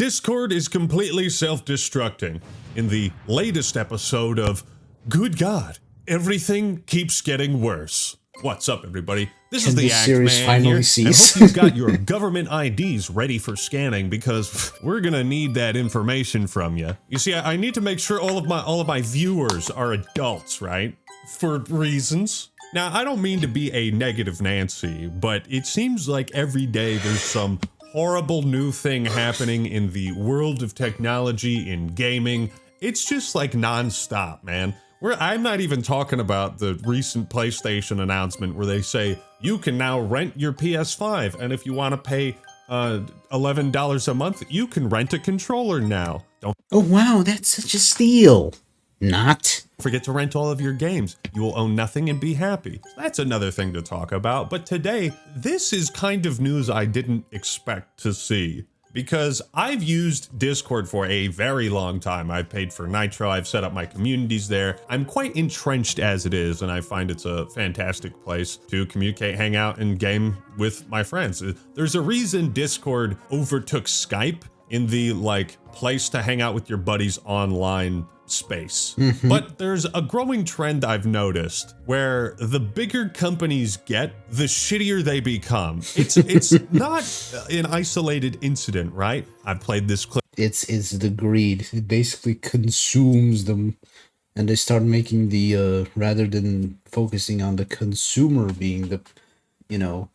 Discord is completely self-destructing. In the latest episode of Good God, Everything Keeps Getting Worse. What's up, everybody? This is the Axeman here, and hope you've got your government IDs ready for scanning because we're gonna need that information from you. You see, I need to make sure all of my viewers are adults, right? For reasons. Now, I don't mean to be a negative Nancy, but it seems like every day there's some horrible new thing happening in the world of technology, in gaming. It's just like non-stop, man. I'm not even talking about the recent PlayStation announcement where they say you can now rent your PS5, and if you want to pay $11 a month, you can rent a controller now. Don't Oh wow, that's such a steal. Not forget to rent all of your games. You will own nothing and be happy. That's another thing to talk about. But today, this is kind of news I didn't expect to see. Because I've used Discord for a very long time. I've paid for Nitro, I've set up my communities there. I'm quite entrenched as it is, and I find it's a fantastic place to communicate, hang out, and game with my friends. There's a reason Discord overtook Skype in the, place to hang out with your buddies online space. But there's a growing trend I've noticed where the bigger companies get, the shittier they become. It's not an isolated incident, right? I've played this clip. it's the greed. It basically consumes them, and they start making the rather than focusing on the consumer being the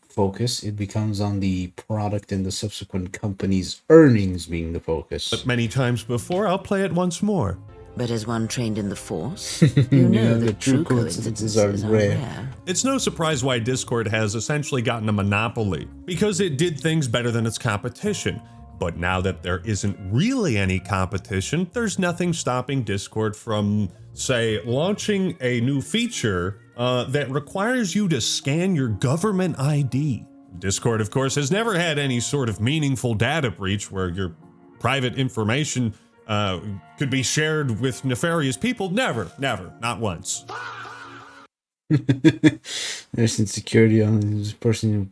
focus, it becomes on the product and the subsequent company's earnings being the focus. But many times before, I'll play it once more. But as one trained in the Force, you know that true coincidences are rare. It's no surprise why Discord has essentially gotten a monopoly, because it did things better than its competition. But now that there isn't really any competition, there's nothing stopping Discord from, say, launching a new feature that requires you to scan your government ID. Discord, of course, has never had any sort of meaningful data breach where your private information could be shared with nefarious people. Never, not once. There's insecurity on this personal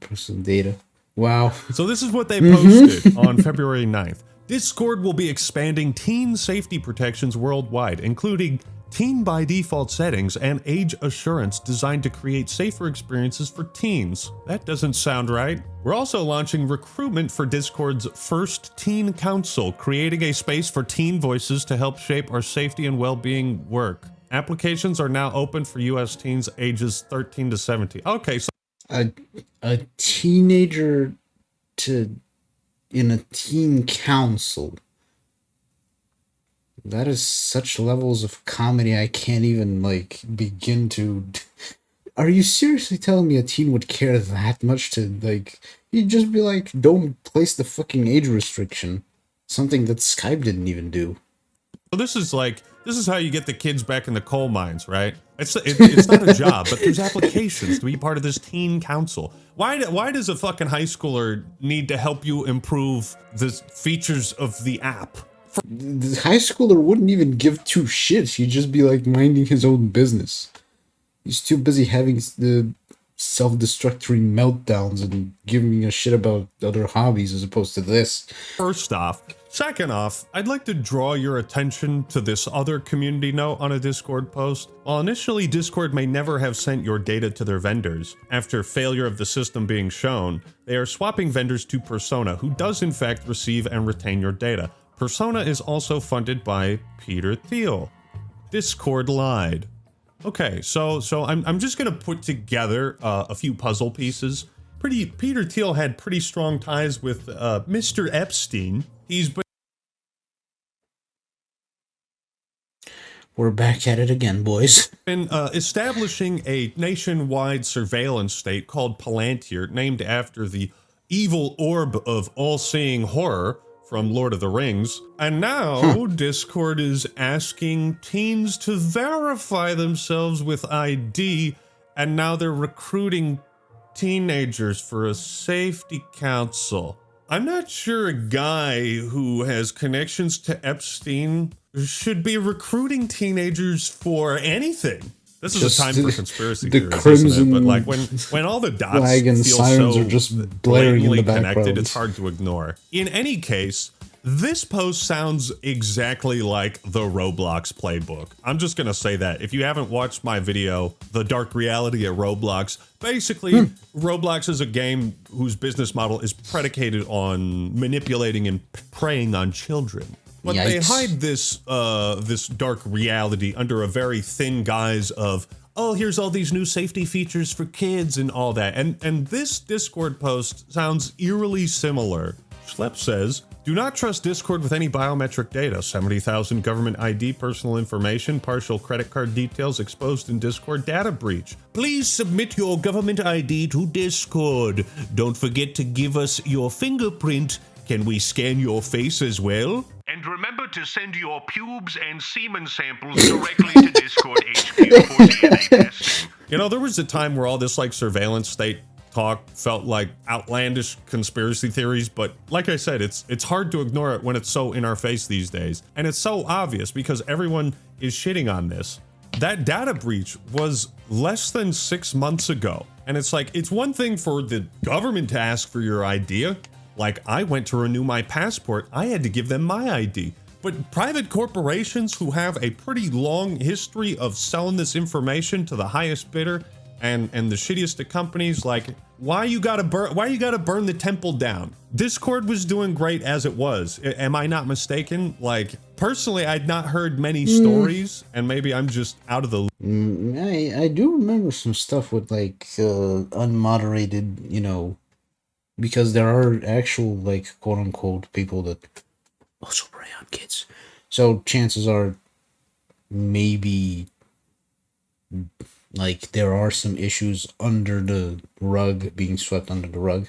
data. Wow. So this is what they posted on February 9th. Discord will be expanding teen safety protections worldwide, including teen by default settings and age assurance designed to create safer experiences for teens. That doesn't sound right. We're also launching recruitment for Discord's first teen council, creating a space for teen voices to help shape our safety and well-being work. Applications are now open for US teens ages 13 to 17. Okay, so A teenager in a teen council. That is such levels of comedy I can't even begin to. Are you seriously telling me a teen would care that much to he'd just be like, don't place the fucking age restriction. Something that Skype didn't even do. this is how you get the kids back in the coal mines, right? It's not a job, but there's applications to be part of this teen council. Why does a fucking high schooler need to help you improve the features of the app? The high schooler wouldn't even give two shits. He'd just be minding his own business. He's too busy having the self-destructing meltdowns and giving a shit about other hobbies as opposed to this. First off. Second off, I'd like to draw your attention to this other community note on a Discord post. While initially Discord may never have sent your data to their vendors, after failure of the system being shown, they are swapping vendors to Persona, who does in fact receive and retain your data. Persona is also funded by Peter Thiel. Discord lied. Okay, so I'm just gonna put together a few puzzle pieces. Peter Thiel had pretty strong ties with Mr. Epstein. We're back at it again, boys. Been establishing a nationwide surveillance state called Palantir, named after the evil orb of all-seeing horror from Lord of the Rings. And now Discord is asking teens to verify themselves with ID, and now they're recruiting teenagers for a safety council. I'm not sure a guy who has connections to Epstein should be recruiting teenagers for anything. This is a time for conspiracy theories, isn't it? But like when all the dots and feel sirens so are just blaring in the background, connected, it's hard to ignore. In any case, this post sounds exactly like the Roblox playbook. I'm just gonna say that. If you haven't watched my video, The Dark Reality of Roblox, basically Roblox is a game whose business model is predicated on manipulating and preying on children. But they hide this this dark reality under a very thin guise of, oh, here's all these new safety features for kids and all that. And this Discord post sounds eerily similar. Schlepp says, do not trust Discord with any biometric data. 70,000 government ID personal information, partial credit card details exposed in Discord data breach. Please submit your government ID to Discord. Don't forget to give us your fingerprint. Can we scan your face as well? And remember to send your pubes and semen samples directly to Discord HQ for DNA testing. You know, there was a time where all this like surveillance state talk felt like outlandish conspiracy theories, but like I said, it's hard to ignore it when it's so in our face these days. And it's so obvious because everyone is shitting on this. That data breach was less than 6 months ago. And it's like, it's one thing for the government to ask for your idea. Like, I went to renew my passport, I had to give them my ID. But private corporations who have a pretty long history of selling this information to the highest bidder and the shittiest of companies, like, why you gotta burn the temple down? Discord was doing great as it was. Am I not mistaken? Like, personally, I'd not heard many stories, and maybe I'm just out of the loop. I do remember some stuff with, like, unmoderated, you know, because there are actual, like, quote-unquote people that also prey on kids. So chances are maybe, like, there are some issues under the rug, being swept under the rug.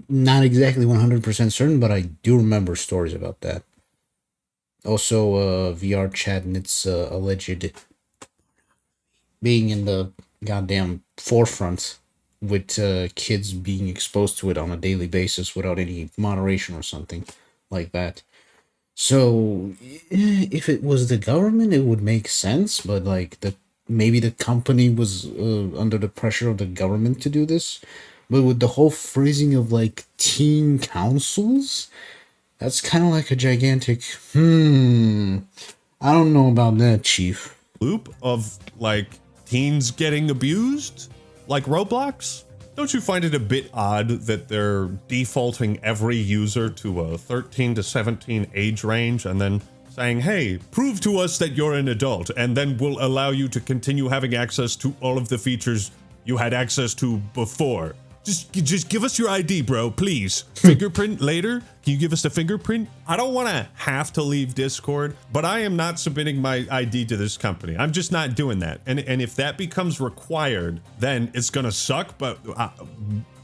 Not exactly 100% certain, but I do remember stories about that. Also, VR chat and its alleged being in the goddamn forefront with kids being exposed to it on a daily basis without any moderation or something like that. So, if it was the government, it would make sense, but like maybe the company was under the pressure of the government to do this. But with the whole phrasing of like teen councils, that's kind of like a gigantic, I don't know about that, Chief. Loop of like teens getting abused? Like Roblox? Don't you find it a bit odd that they're defaulting every user to a 13 to 17 age range and then saying, hey, prove to us that you're an adult, and then we'll allow you to continue having access to all of the features you had access to before? Just give us your ID, bro, please. Fingerprint later? Can you give us the fingerprint? I don't want to have to leave Discord, but I am not submitting my ID to this company. I'm just not doing that. And if that becomes required, then it's going to suck, but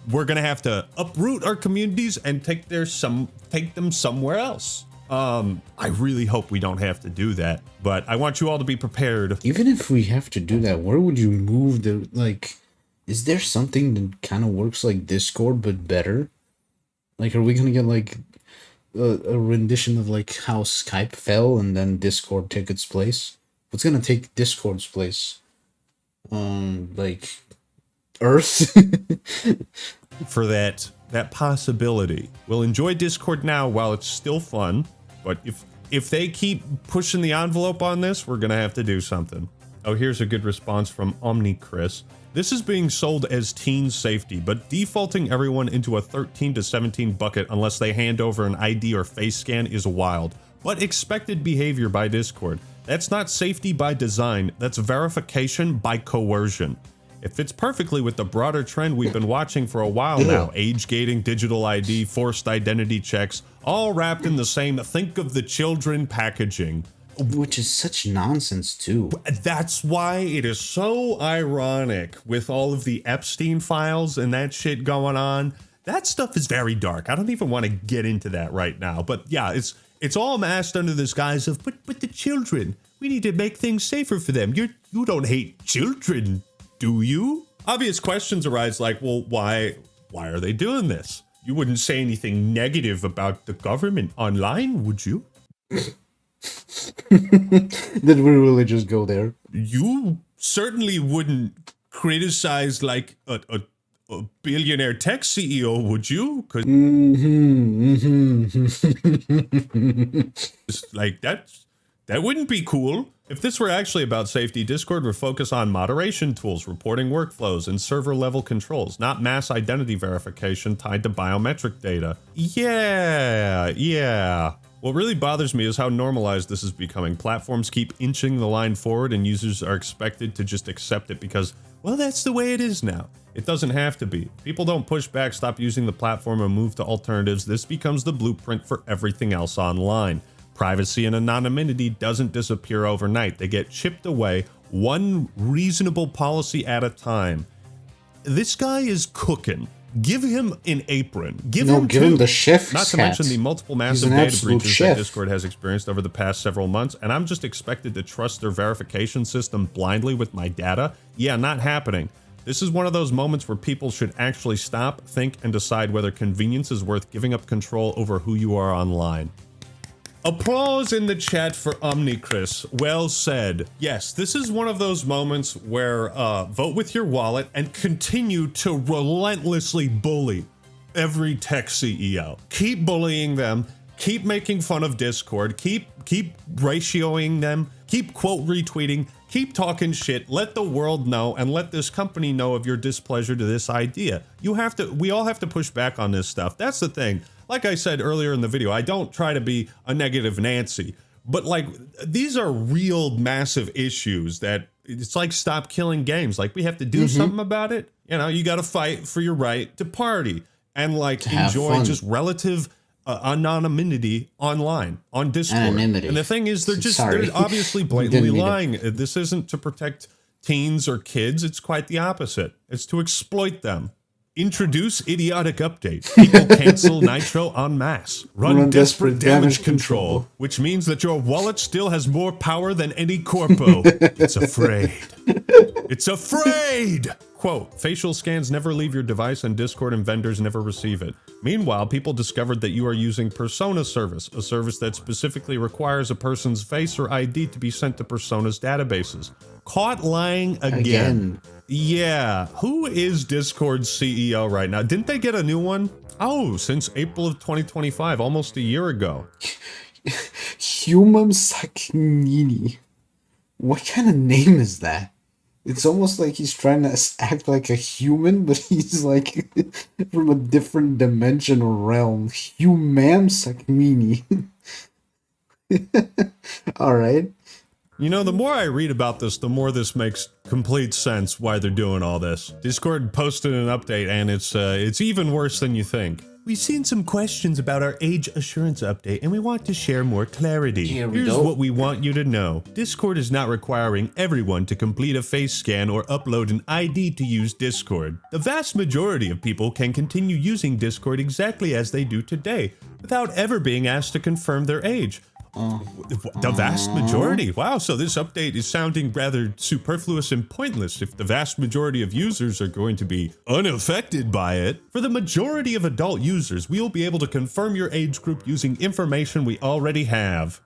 we're going to have to uproot our communities and take them somewhere else. I really hope we don't have to do that, but I want you all to be prepared. Even if we have to do that, where would you move the, like, is there something that kind of works like Discord but better? Like, are we gonna get like a rendition of like how Skype fell and then Discord took its place? What's gonna take Discord's place? Like Earth? For that possibility. We'll enjoy Discord now while it's still fun, but if they keep pushing the envelope on this, we're gonna have to do something. Oh, here's a good response from OmniChris. This is being sold as teen safety, but defaulting everyone into a 13 to 17 bucket unless they hand over an ID or face scan is wild, but expected behavior by Discord. That's not safety by design, that's verification by coercion. It fits perfectly with the broader trend we've been watching for a while now. Age gating, digital ID, forced identity checks, all wrapped in the same think of the children packaging. Which is such nonsense, too. That's why it is so ironic with all of the Epstein files and that shit going on. That stuff is very dark. I don't even want to get into that right now. But yeah, it's all masked under this guise of, but the children, we need to make things safer for them. You don't hate children, do you? Obvious questions arise like, well, why are they doing this? You wouldn't say anything negative about the government online, would you? Did we really just go there? You certainly wouldn't criticize like a billionaire tech CEO, would you? Because like that wouldn't be cool. If this were actually about safety, Discord would focus on moderation tools, reporting workflows, and server-level controls, not mass identity verification tied to biometric data. Yeah. What really bothers me is how normalized this is becoming. Platforms keep inching the line forward, and users are expected to just accept it because, well, that's the way it is now. It doesn't have to be. People don't push back, stop using the platform, and move to alternatives. This becomes the blueprint for everything else online. Privacy and anonymity doesn't disappear overnight. They get chipped away, one reasonable policy at a time. This guy is cooking. Give him an apron. Give him the chef's Not to hat. mention the multiple massive data breaches that Discord has experienced over the past several months, and I'm just expected to trust their verification system blindly with my data? Yeah, not happening. This is one of those moments where people should actually stop, think, and decide whether convenience is worth giving up control over who you are online. Applause in the chat for Omnicris. Well said. Yes, this is one of those moments where vote with your wallet and continue to relentlessly bully every tech CEO. Keep bullying them. Keep making fun of Discord. Keep ratioing them. Keep quote retweeting. Keep talking shit. Let the world know and let this company know of your displeasure to this idea. We all have to push back on this stuff. That's the thing. Like I said earlier in the video, I don't try to be a negative Nancy, but like these are real massive issues that it's like stop killing games. Like we have to do something about it. You know, you got to fight for your right to party and like enjoy just relative anonymity online on Discord. Anonymity. And the thing is, they're obviously blatantly lying. This isn't to protect teens or kids. It's quite the opposite. It's to exploit them. Introduce idiotic update. People cancel Nitro en masse. Run desperate damage control, which means that your wallet still has more power than any corpo. It's afraid. It's afraid! Quote, facial scans never leave your device and Discord and vendors never receive it. Meanwhile, people discovered that you are using Persona service, a service that specifically requires a person's face or ID to be sent to Persona's databases. Caught lying again. Yeah, who is Discord's CEO right now? Didn't they get a new one? Oh, since April of 2025, almost a year ago. Human Saknini. What kind of name is that? It's almost like he's trying to act like a human, but he's like from a different dimension or realm. Human Saknini. All right. You know, the more I read about this, the more this makes complete sense why they're doing all this. Discord posted an update, and it's even worse than you think. We've seen some questions about our age assurance update, and we want to share more clarity. Here's what we want you to know. Discord is not requiring everyone to complete a face scan or upload an ID to use Discord. The vast majority of people can continue using Discord exactly as they do today, without ever being asked to confirm their age. The vast majority. Wow, so this update is sounding rather superfluous and pointless if the vast majority of users are going to be unaffected by it. For the majority of adult users, we will be able to confirm your age group using information we already have.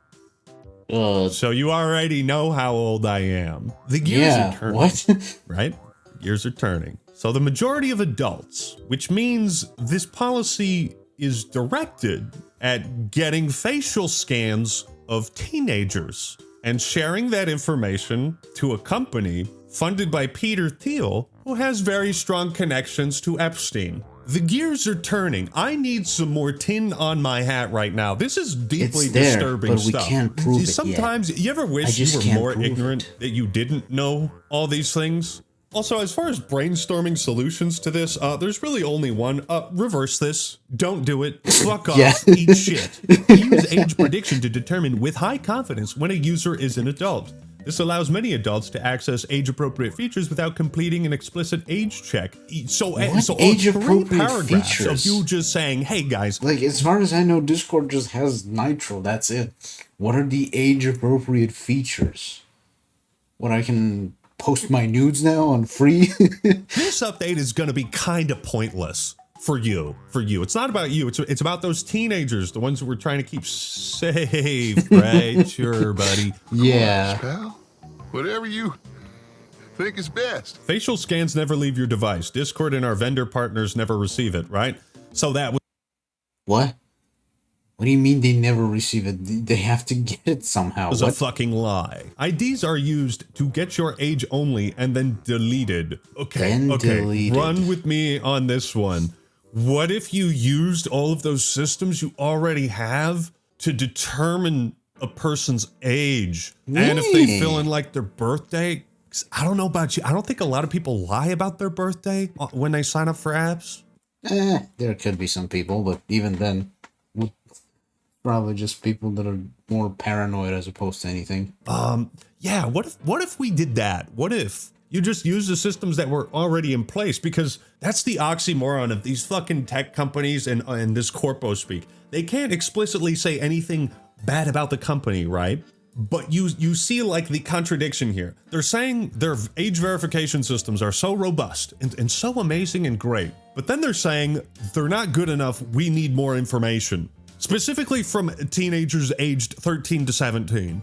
So you already know how old I am. The gears are turning. What? Right? Gears are turning. So the majority of adults, which means this policy is directed at getting facial scans of teenagers and sharing that information to a company funded by Peter Thiel, who has very strong connections to Epstein. The gears are turning. I need some more tin on my hat right now. This is deeply disturbing stuff. But we can't prove it Sometimes yet. You ever wish you were more ignorant that you didn't know all these things? Also, as far as brainstorming solutions to this, there's really only one. Reverse this. Don't do it. Fuck off. Eat shit. Use age prediction to determine with high confidence when a user is an adult. This allows many adults to access age-appropriate features without completing an explicit age check. So age-appropriate features? Of you just saying, hey guys. Like, as far as I know, Discord just has Nitro. That's it. What are the age-appropriate features? What, I can post my nudes now on free? This update is going to be kind of pointless for you. It's not about you. It's about those teenagers, the ones who we're trying to keep safe, right? Sure, buddy. Yeah. Pal, whatever you think is best. Facial scans never leave your device. Discord and our vendor partners never receive it, right? So that was... What? What do you mean they never receive it? They have to get it somehow. Was a fucking lie. IDs are used to get your age only and then deleted. Okay, deleted. Run with me on this one. What if you used all of those systems you already have to determine a person's age and if they fill in like their birthday? I don't know about you. I don't think a lot of people lie about their birthday when they sign up for apps. There could be some people, but even then, probably just people that are more paranoid as opposed to anything. Yeah. What if we did that? What if you just use the systems that were already in place? Because that's the oxymoron of these fucking tech companies and this corpo speak. They can't explicitly say anything bad about the company, right? But you see like the contradiction here. They're saying their age verification systems are so robust and so amazing and great. But then they're saying they're not good enough. We need more information. Specifically from teenagers aged 13 to 17.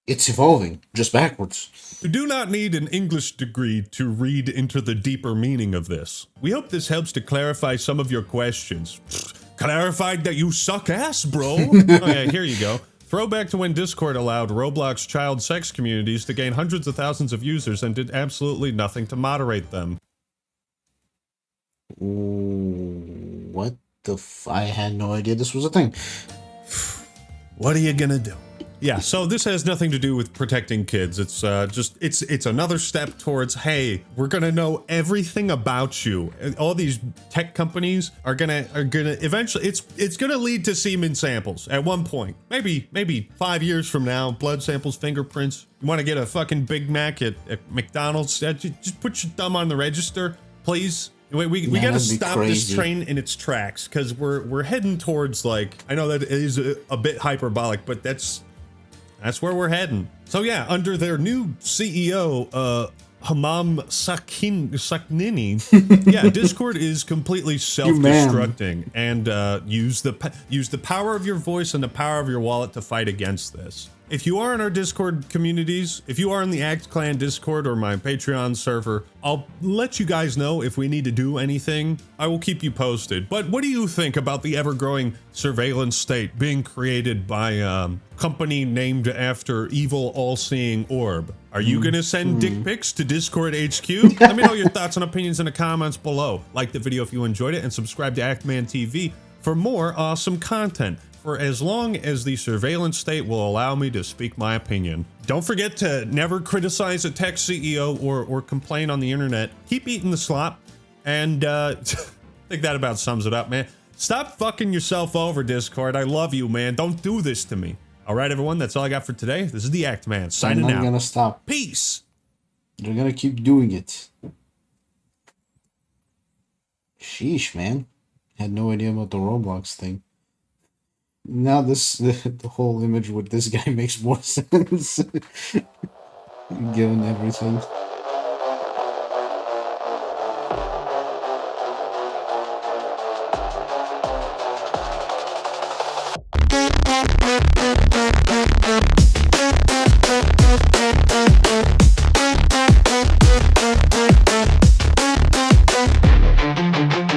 It's evolving, just backwards. You do not need an English degree to read into the deeper meaning of this. We hope this helps to clarify some of your questions. Clarified that you suck ass, bro. Okay, here you go. Throwback to when Discord allowed Roblox child sex communities to gain hundreds of thousands of users and did absolutely nothing to moderate them. What? I had no idea this was a thing. What are you gonna do? Yeah, so this has nothing to do with protecting kids. It's it's another step towards, hey, we're gonna know everything about you. All these tech companies are gonna eventually, it's gonna lead to semen samples at one point. Maybe 5 years from now, blood samples, fingerprints. You want to get a fucking Big Mac at McDonald's? Just put your thumb on the register, please. We gotta stop this train in its tracks, because we're heading towards, like, I know that it is a bit hyperbolic, but that's where we're heading. So yeah, under their new CEO, Hamam Saknini, yeah, Discord is completely self-destructing, and use the power of your voice and the power of your wallet to fight against this. If you are in our Discord communities, if you are in the Act Clan Discord or my Patreon server, I'll let you guys know if we need to do anything. I will keep you posted. But what do you think about the ever-growing surveillance state being created by a company named after evil all-seeing orb? Are you gonna send dick pics to Discord HQ? Let me know your thoughts and opinions in the comments below. Like the video if you enjoyed it, and subscribe to Actman TV for more awesome content, for as long as the surveillance state will allow me to speak my opinion. Don't forget to never criticize a tech CEO or complain on the internet. Keep eating the slop, and I think that about sums it up, man. Stop fucking yourself over, Discord. I love you, man. Don't do this to me. All right, everyone, that's all I got for today. This is the Act Man signing out. I'm not gonna stop. Peace. They're gonna keep doing it. Sheesh, man. Had no idea about the Roblox thing. Now the whole image with this guy makes more sense, given everything.